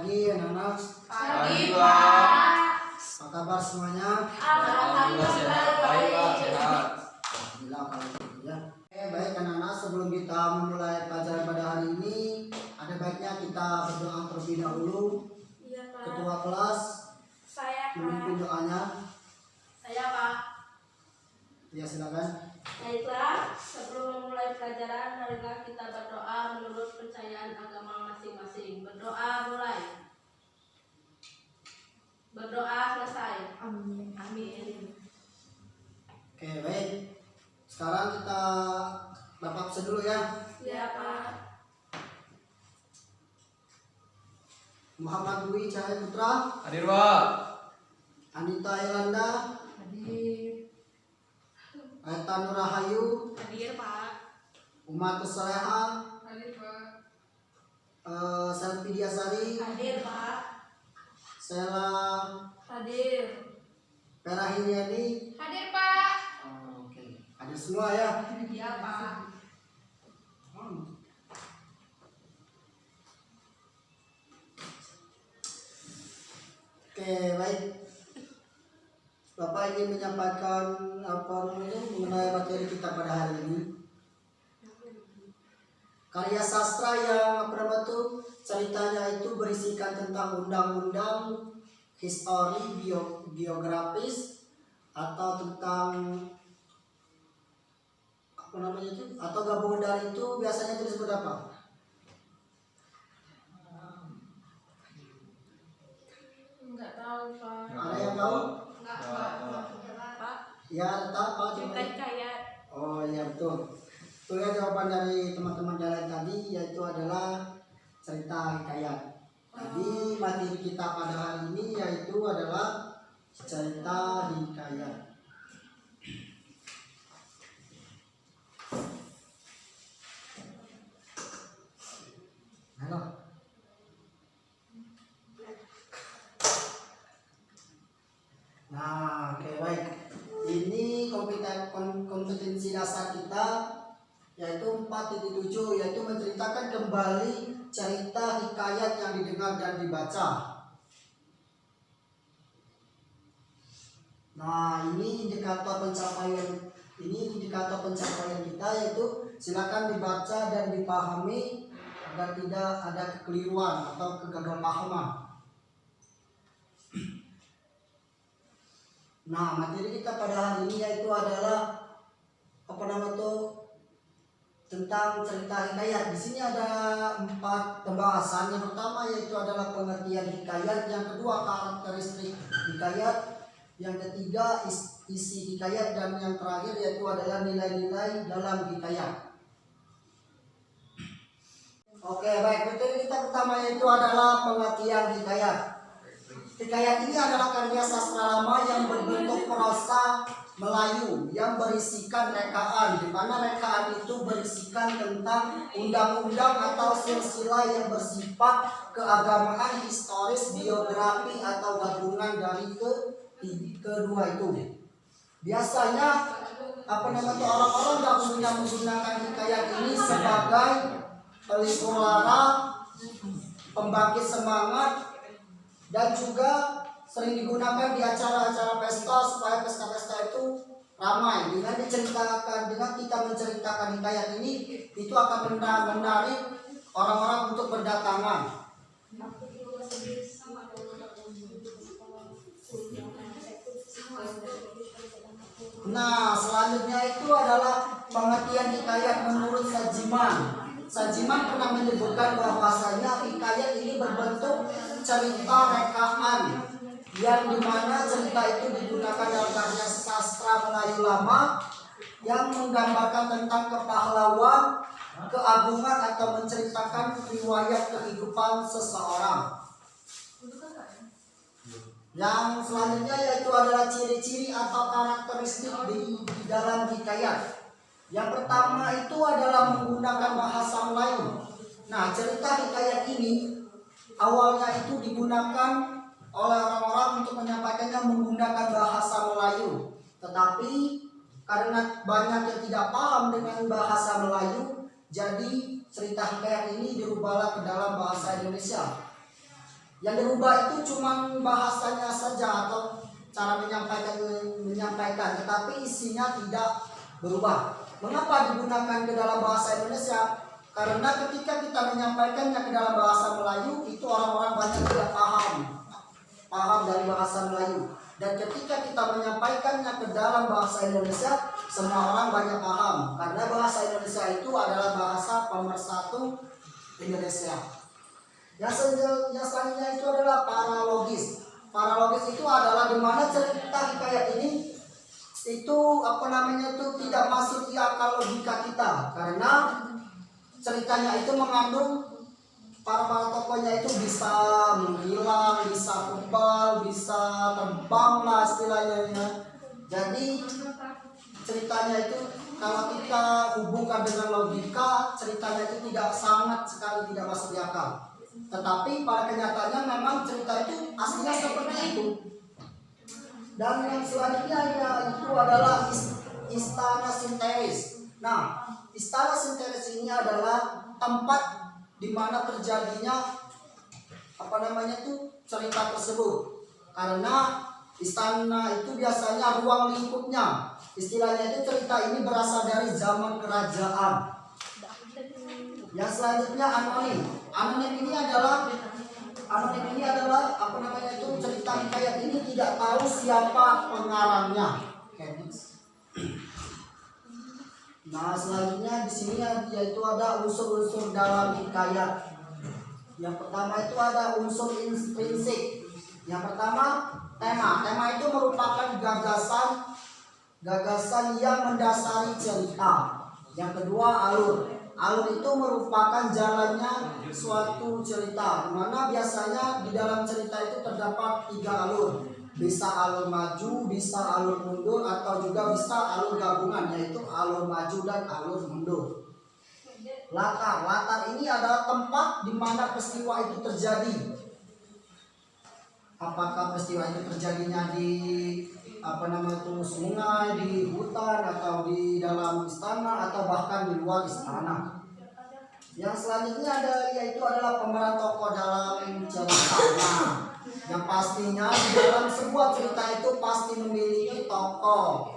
pagi anak-anak. Pagi, Pak. Apa kabar semuanya? Alhamdulillah baik, Pak. Sehat. Alhamdulillah kalau gitu ya. Baik anak-anak, sebelum kita memulai pelajaran pada hari ini, ada baiknya kita berdoa terlebih dahulu. Iya, Pak. Ketua kelas Saya, Pak. memimpin doanya. Saya, Pak. Ya silakan. Baiklah, sebelum memulai pelajaran, marilah kita berdoa menurut kepercayaan agama masing-masing. Berdoa mulai. Berdoa selesai. Amin. Amin. Oke baik. Sekarang kita bapak absen dulu ya. Ya, Pak. Muhammad Dwi Cahaya Putra, Hadir, Pak. Anita Iranda, Hadir. Aita Nurahayu, Hadir, Pak. Umat Soleha, Hadir, Pak. Selvi Diasari, Hadir, Pak. Sela Hadir. Perahiliani. Hadir, Pak. Oke, ada semua ya. Iya, Pak. Oke, baik. Bapak ingin menyampaikan apa namanya mengenai materi kita pada hari ini. Karya sastra yang ceritanya itu berisikan tentang undang-undang, histori, biografis, atau tentang apa namanya itu, atau gabungan dari itu biasanya itu disebut apa? Enggak tahu, Pak. Ada yang tahu? Enggak, Pak. Ya, tahu Pak. Cerita hikayat. Oh iya betul. Betul ya, jawaban dari teman-teman jalan tadi yaitu adalah cerita hikayat. Jadi materi kita pada hari ini yaitu adalah cerita hikayat. Halo. Nah, oke baik. Ini kompetensi dasar kita yaitu 4.7, yaitu menceritakan kembali cerita hikayat yang didengar dan dibaca. Nah, ini indikator pencapaian kita, yaitu silakan dibaca dan dipahami agar tidak ada kekeliruan atau kegagapahaman. Nah, materi kita pada hari ini yaitu adalah tentang cerita hikayat. Di sini ada 4 pembahasan. Yang pertama yaitu adalah pengertian hikayat, yang kedua karakteristik hikayat, yang ketiga isi hikayat, dan yang terakhir yaitu adalah nilai-nilai dalam hikayat. Oke, baik. Materi kita pertama yaitu adalah pengertian hikayat. Hikayat ini adalah karya sastra lama yang berbentuk prosa Melayu yang berisikan rekaan, di mana rekaan itu berisikan tentang undang-undang atau silsilah yang bersifat keagamaan, historis, biografi, atau gabungan dari kedua itu. Biasanya orang-orang dahulunya menggunakan hikayat ini sebagai pelipur lara, pembangkit semangat, dan juga sering digunakan di acara-acara pesta supaya pesta-pesta itu ramai. Dengan kita menceritakan hikayat ini, itu akan menarik orang-orang untuk berdatangan. Nah, selanjutnya itu adalah pengertian hikayat menurut Sajiman. Sajiman pernah menyebutkan bahwasanya hikayat ini berbentuk cerita rekaan, yang dimana cerita itu digunakan dalam karya sastra Melayu lama yang menggambarkan tentang kepahlawan, keagungan, atau menceritakan riwayat kehidupan seseorang. Yang selanjutnya yaitu adalah ciri-ciri atau karakteristik di dalam hikayat. Yang pertama itu adalah menggunakan bahasa Melayu. Nah, cerita hikayat ini awalnya itu digunakan oleh orang-orang untuk menyampaikannya menggunakan bahasa Melayu. Tetapi karena banyak yang tidak paham dengan bahasa Melayu, jadi cerita hikayat ini dirubahlah ke dalam bahasa Indonesia. Yang dirubah itu cuma bahasanya saja atau cara menyampaikan, tetapi isinya tidak berubah. Mengapa digunakan ke dalam bahasa Indonesia? Karena ketika kita menyampaikannya ke dalam bahasa Melayu, itu orang-orang banyak tidak paham dari bahasa Melayu. Dan ketika kita menyampaikannya ke dalam bahasa Indonesia, semua orang banyak paham. Karena bahasa Indonesia itu adalah bahasa pemersatu Indonesia. Yang selanjutnya itu adalah paralogis. Paralogis itu adalah di mana cerita hikayat ini itu tidak masuk di akal logika kita, karena ceritanya itu mengandung para tokohnya itu bisa menghilang, bisa kebal, bisa terbang lah istilahnya. Jadi ceritanya itu kalau kita hubungkan dengan logika, ceritanya itu sangat sekali tidak masuk di akal. Tetapi pada kenyataannya memang cerita itu aslinya seperti itu. Dan yang selanjutnya itu adalah Istana Sinteris. Nah, Istana Sinteris ini adalah tempat di mana terjadinya cerita tersebut. Karena istana itu biasanya ruang lingkupnya. Istilahnya itu cerita ini berasal dari zaman kerajaan. Yang selanjutnya anonim. Anonim ini adalah cerita hikayat ini tidak tahu siapa pengarangnya. Nah, selanjutnya di sini yaitu ada unsur-unsur dalam hikayat. Yang pertama itu ada unsur intrinsik. Yang pertama tema. Tema itu merupakan gagasan yang mendasari cerita. Yang kedua alur. Alur itu merupakan jalannya suatu cerita, di mana biasanya di dalam cerita itu terdapat 3 alur. Bisa alur maju, bisa alur mundur, atau juga bisa alur gabungan, yaitu alur maju dan alur mundur. Latar ini adalah tempat di mana peristiwa itu terjadi. Apakah peristiwa itu terjadinya di sungai, di hutan, atau di dalam istana, atau bahkan di luar istana. Yang selanjutnya yaitu adalah pemeran tokoh dalam cerita. Yang pastinya di dalam sebuah cerita itu pasti memiliki tokoh,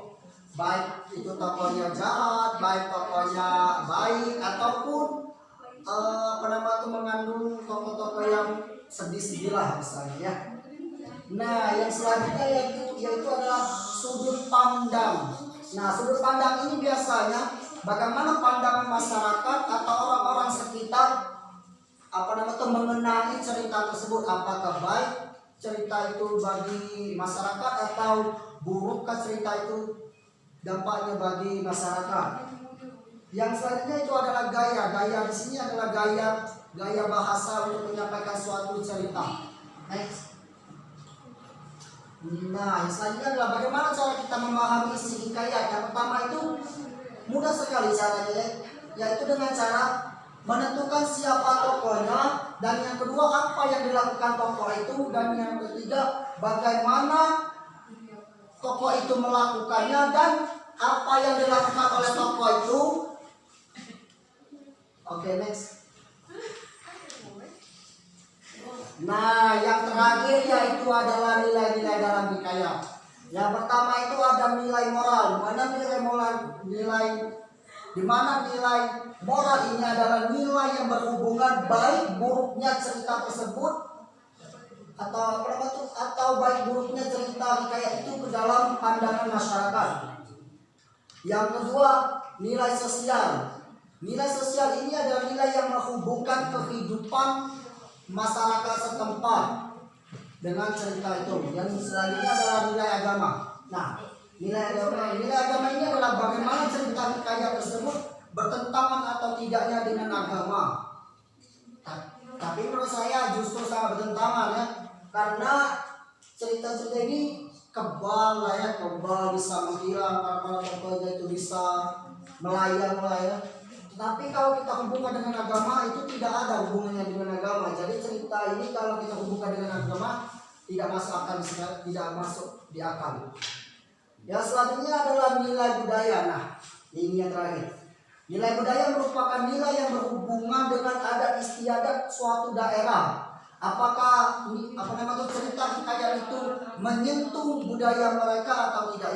baik itu tokohnya jahat, baik tokohnya baik, ataupun mengandung tokoh-tokoh yang sedih-sedih lah misalnya ya. Nah, yang selanjutnya yaitu adalah sudut pandang. Nah, sudut pandang ini biasanya bagaimana pandangan masyarakat atau orang-orang sekitar mengenai cerita tersebut. Apakah baik cerita itu bagi masyarakat atau burukkah cerita itu dampaknya bagi masyarakat. Yang selanjutnya itu adalah gaya. Gaya di sini adalah gaya bahasa untuk menyampaikan suatu cerita. Next. Nah, yang selanjutnya adalah bagaimana cara kita memahami isi hikayat. Yang pertama itu mudah sekali caranya, yaitu dengan cara menentukan siapa tokohnya, dan yang kedua apa yang dilakukan tokoh itu, dan yang ketiga bagaimana tokoh itu melakukannya dan apa yang dilakukan oleh tokoh itu. Oke, next. Nah, yang terakhir yaitu adalah nilai-nilai dalam hikayat. Yang pertama itu ada nilai moral. Di mana nilai moral ini adalah nilai yang berhubungan baik buruknya cerita tersebut atau baik buruknya cerita hikayat itu ke dalam pandangan masyarakat. Yang kedua, nilai sosial. Nilai sosial ini adalah nilai yang menghubungkan kehidupan masyarakat setempat dengan cerita itu. Yang selanjutnya adalah nilai agama. Nah, nilai agama ini adalah bagaimana cerita hikayat tersebut bertentangan atau tidaknya dengan agama. Tapi menurut saya justru sangat bertentangan ya, karena cerita-cerita ini kebal bisa menghilang, para tokohnya itu bisa melayang lah ya. Tapi kalau kita hubungkan dengan agama itu tidak ada hubungannya dengan agama. Jadi cerita ini kalau kita hubungkan dengan agama tidak masuk di akal. Yang selanjutnya adalah nilai budaya. Nah, ini yang terakhir. Nilai budaya merupakan nilai yang berhubungan dengan adat istiadat suatu daerah apakah cerita hikayat itu menyentuh budaya mereka atau tidak?